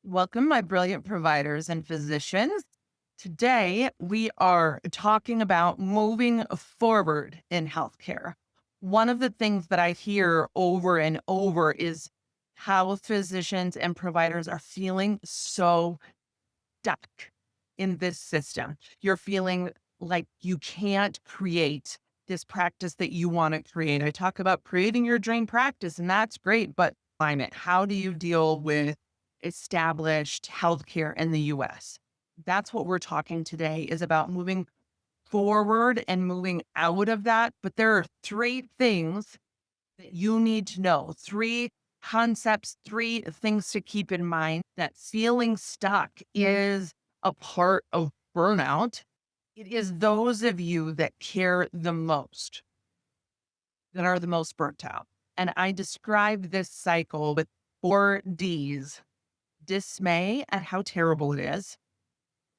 Welcome, my brilliant providers and physicians. Today, we are talking about moving forward in healthcare. One of the things that I hear over and over is how physicians and providers are feeling so stuck in this system. You're feeling like you can't create this practice that you want to create. I talk about creating your dream practice, and that's great, but climate, how do you deal with established healthcare in the US? That's what we're talking today is about moving forward and moving out of that. But there are three things that you need to know, three concepts, three things to keep in mind that feeling stuck is a part of burnout. It is those of you that care the most that are the most burnt out. And I describe this cycle with four D's: dismay at how terrible it is,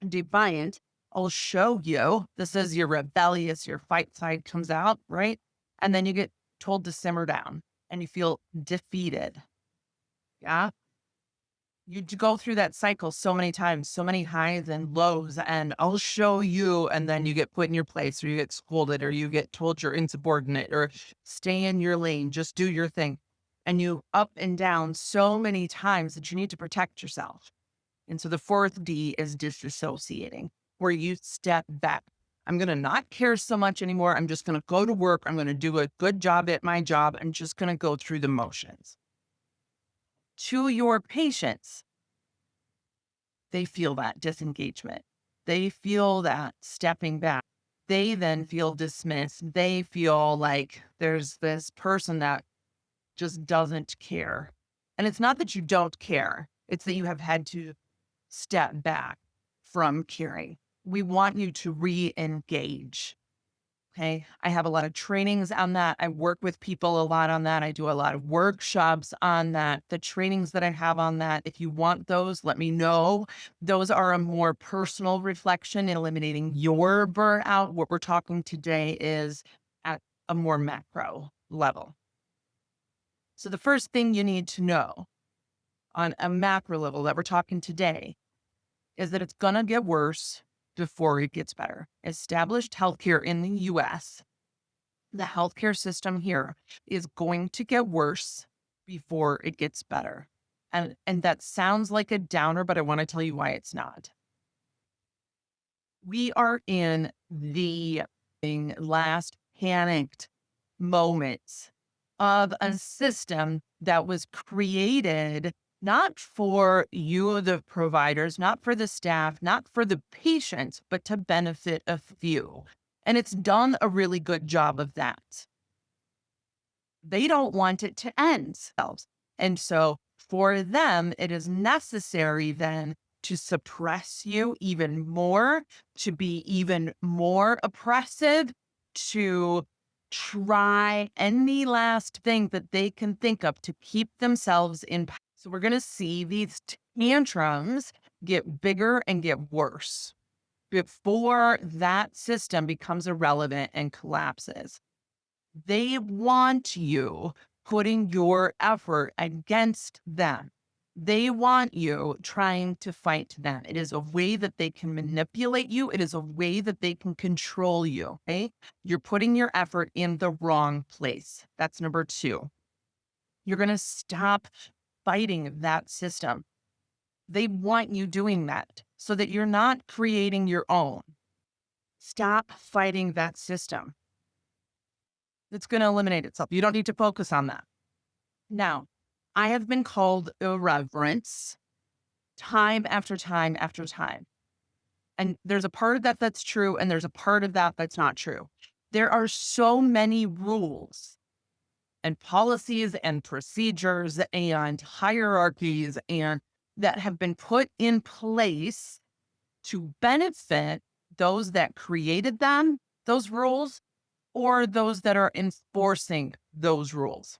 defiant. I'll show you. This is your rebellious, your fight side comes out, right? And then you get told to simmer down and you feel defeated. Yeah. Go through that cycle so many times, so many highs and lows, and I'll show you. And then you get put in your place, or you get scolded, or you get told you're insubordinate, or stay in your lane, just do your thing. And you up and down so many times that you need to protect yourself. And so the fourth D is disassociating, where you step back. I'm going to not care so much anymore. I'm just going to go to work. I'm going to do a good job at my job. I'm just going to go through the motions. To your patients, they feel that disengagement. They feel that stepping back. They then feel dismissed. They feel like there's this person that just doesn't care. And it's not that you don't care, it's that you have had to step back from caring. We want you to re-engage. Okay. I have a lot of trainings on that. I work with people a lot on that. I do a lot of workshops on that. The trainings that I have on that, if you want those, let me know. Those are a more personal reflection in eliminating your burnout. What we're talking today is at a more macro level. So the first thing you need to know on a macro level that we're talking today is that it's going to get worse before it gets better. Established healthcare in the US, the healthcare system here is going to get worse before it gets better. And that sounds like a downer, but I want to tell you why it's not. We are in the last panicked moments of a system that was created not for you, the providers, not for the staff, not for the patients, but to benefit a few. And it's done a really good job of that. They don't want it to end. And so for them, it is necessary then to suppress you even more, to be even more oppressive, to try any last thing that they can think of to keep themselves in power. So we're going to see these tantrums get bigger and get worse before that system becomes irrelevant and collapses. They want you putting your effort against them. They want you trying to fight them. It is a way that they can manipulate you. It is a way that they can control you. Okay. You're putting your effort in the wrong place. That's number two. You're going to stop fighting that system. They want you doing that so that you're not creating your own. Stop fighting that system. It's going to eliminate itself. You don't need to focus on that. Now, I have been called irreverence time after time after time. And there's a part of that that's true, and there's a part of that that's not true. There are so many rules and policies and procedures and hierarchies and that have been put in place to benefit those that created them, those rules, or those that are enforcing those rules.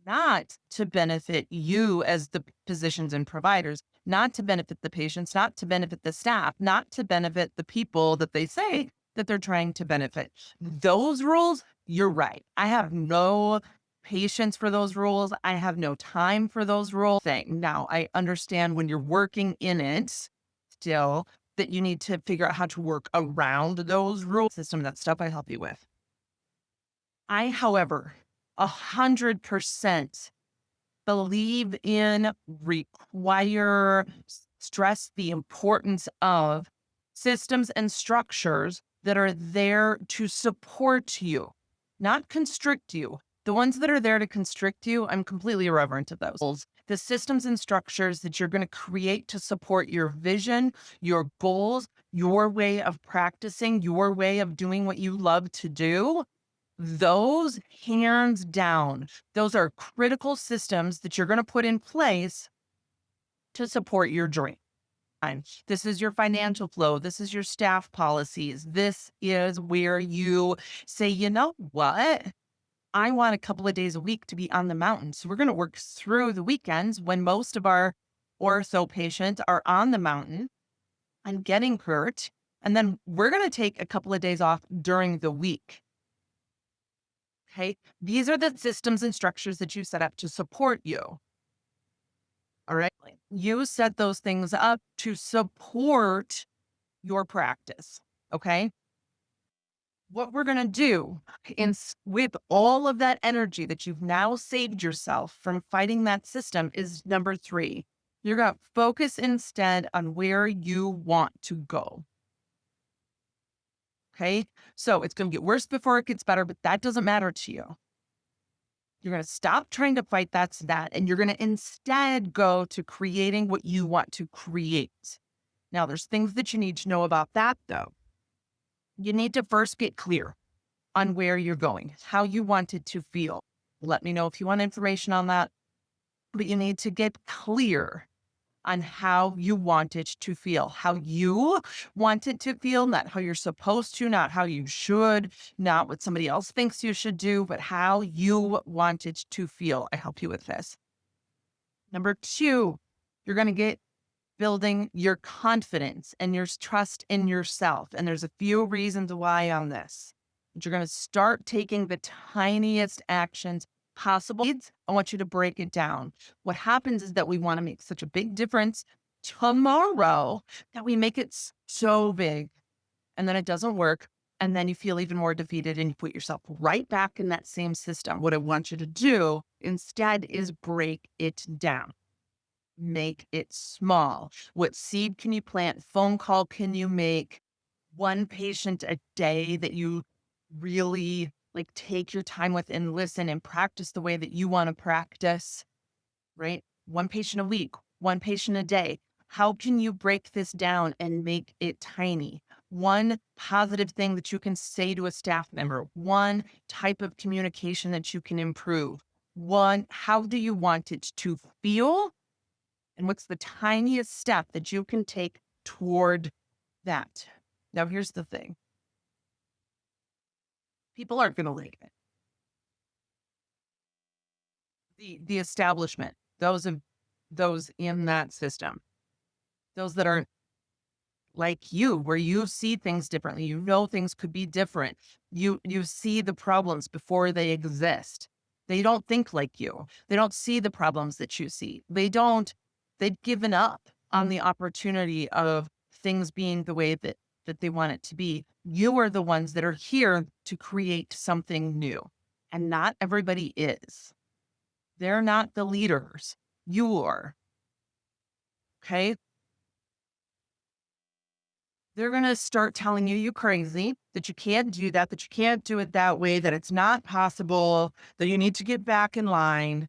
Not to benefit you as the physicians and providers, not to benefit the patients, not to benefit the staff, not to benefit the people that they say that they're trying to benefit. Those rules, you're right. I have no patience for those rules. I have no time for those rules. Thing. Now, I understand when you're working in it still that you need to figure out how to work around those rules. System, that stuff I help you with. I, however, 100% believe in, require, stress the importance of systems and structures that are there to support you, not constrict you. The ones that are there to constrict you, I'm completely irreverent of those. The systems and structures that you're going to create to support your vision, your goals, your way of practicing, your way of doing what you love to do, those hands down, those are critical systems that you're going to put in place to support your dream. This is your financial flow. This is your staff policies. This is where you say, you know what? I want a couple of days a week to be on the mountain. So we're going to work through the weekends when most of our ortho patients are on the mountain and getting hurt. And then we're going to take a couple of days off during the week. Okay. These are the systems and structures that you set up to support you. All right. You set those things up to support your practice. Okay. What we're going to do with all of that energy that you've now saved yourself from fighting that system is number 3. You're going to focus instead on where you want to go. Okay. So it's going to get worse before it gets better, but that doesn't matter to you. You're going to stop trying to fight that, and you're going to instead go to creating what you want to create. Now, there's things that you need to know about that, though. You need to first get clear on where you're going, how you want it to feel. Let me know if you want information on that, but you need to get clear on how you want it to feel, how you want it to feel, not how you're supposed to, not how you should, not what somebody else thinks you should do, but how you want it to feel. I help you with this. Number 2, you're going to get building your confidence and your trust in yourself. And there's a few reasons why on this. But you're going to start taking the tiniest actions possible. I want you to break it down. What happens is that we want to make such a big difference tomorrow that we make it so big, and then it doesn't work. And then you feel even more defeated and you put yourself right back in that same system. What I want you to do instead is break it down. Make it small. What seed can you plant? Phone call can you make? One patient a day that you really take your time with and listen and practice the way that you want to practice, right? One patient a week, one patient a day. How can you break this down and make it tiny? One positive thing that you can say to a staff member, one type of communication that you can improve. How do you want it to feel? And what's the tiniest step that you can take toward that? Now, here's the thing. People aren't going to like it. The establishment, those in that system, those that aren't like you, where you see things differently, you know things could be different. You see the problems before they exist. They don't think like you. They don't see the problems that you see. They've given up on the opportunity of things being the way that they want it to be. You are the ones that are here to create something new. And not everybody is. They're not the leaders. You are. Okay? They're going to start telling you you're crazy, that you can't do that you can't do it that way, that it's not possible, that you need to get back in line.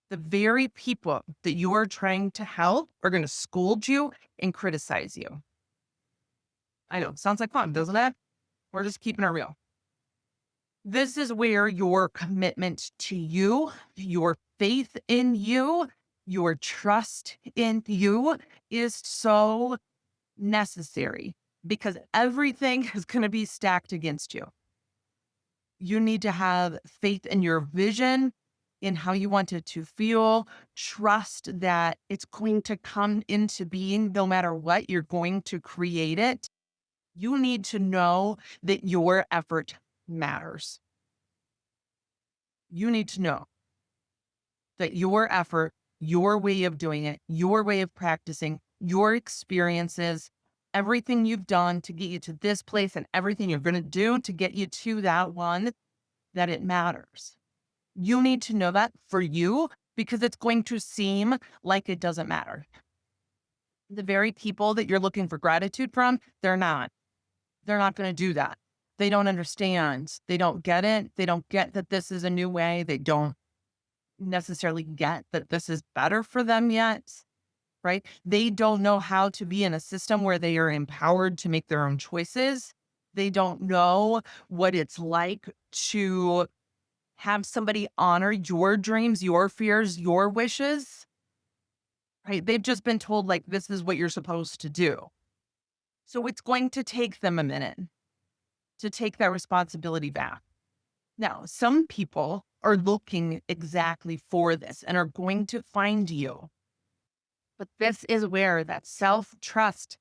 The very people that you are trying to help are going to scold you and criticize you. I know, sounds like fun, doesn't it? We're just keeping it real. This is where your commitment to you, your faith in you, your trust in you is so necessary, because everything is going to be stacked against you. You need to have faith in your vision, in how you want it to feel, trust that it's going to come into being no matter what, you're going to create it. You need to know that your effort matters. You need to know. that your effort, your way of doing it, your way of practicing, your experiences, everything you've done to get you to this place and everything you're going to do to get you to that one, that it matters. You need to know that for you because it's going to seem like it doesn't matter. The very people that you're looking for gratitude from, they're not. They're not going to do that. They don't understand. They don't get it. They don't get that this is a new way. They don't necessarily get that this is better for them yet, right? They don't know how to be in a system where they are empowered to make their own choices. They don't know what it's like to have somebody honor your dreams, your fears, your wishes, right? They've just been told, like, this is what you're supposed to do. So it's going to take them a minute to take that responsibility back. Now, some people are looking exactly for this and are going to find you. But this is where that self trust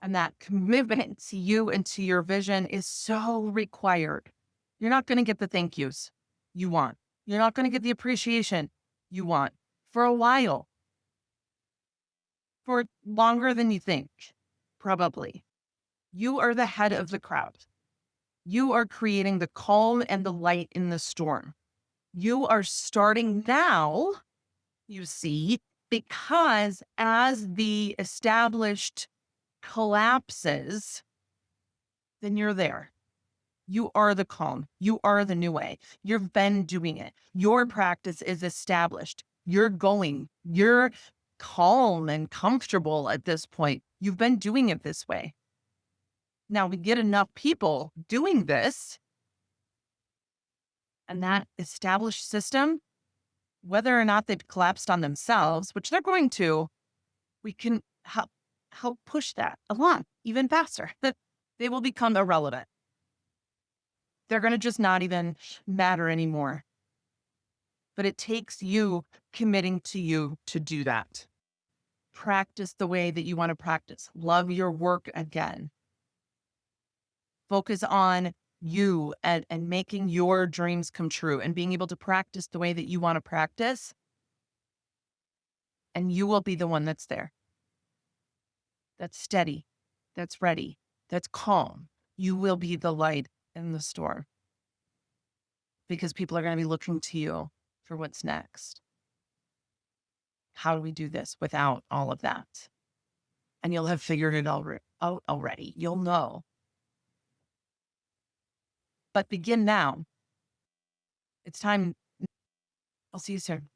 and that commitment to you and to your vision is so required. You're not going to get the thank yous you want. You're not going to get the appreciation you want for a while, for longer than you think, probably. You are the head of the crowd. You are creating the calm and the light in the storm. You are starting now, you see, because as the established collapses, then you're there. You are the calm. You are the new way. You've been doing it. Your practice is established. You're calm and comfortable at this point. You've been doing it this way. Now we get enough people doing this, and that established system, whether or not they've collapsed on themselves, which they're going to, we can help push that along even faster. That they will become irrelevant. They're going to just not even matter anymore. But it takes you committing to you to do that. Practice the way that you want to practice. Love your work again. Focus on you and making your dreams come true and being able to practice the way that you want to practice. And you will be the one that's there. That's steady. That's ready. That's calm. You will be the light in the storm because people are going to be looking to you for what's next. How do we do this without all of that? And you'll have figured it out already. You'll know. But begin now. It's time. I'll see you soon.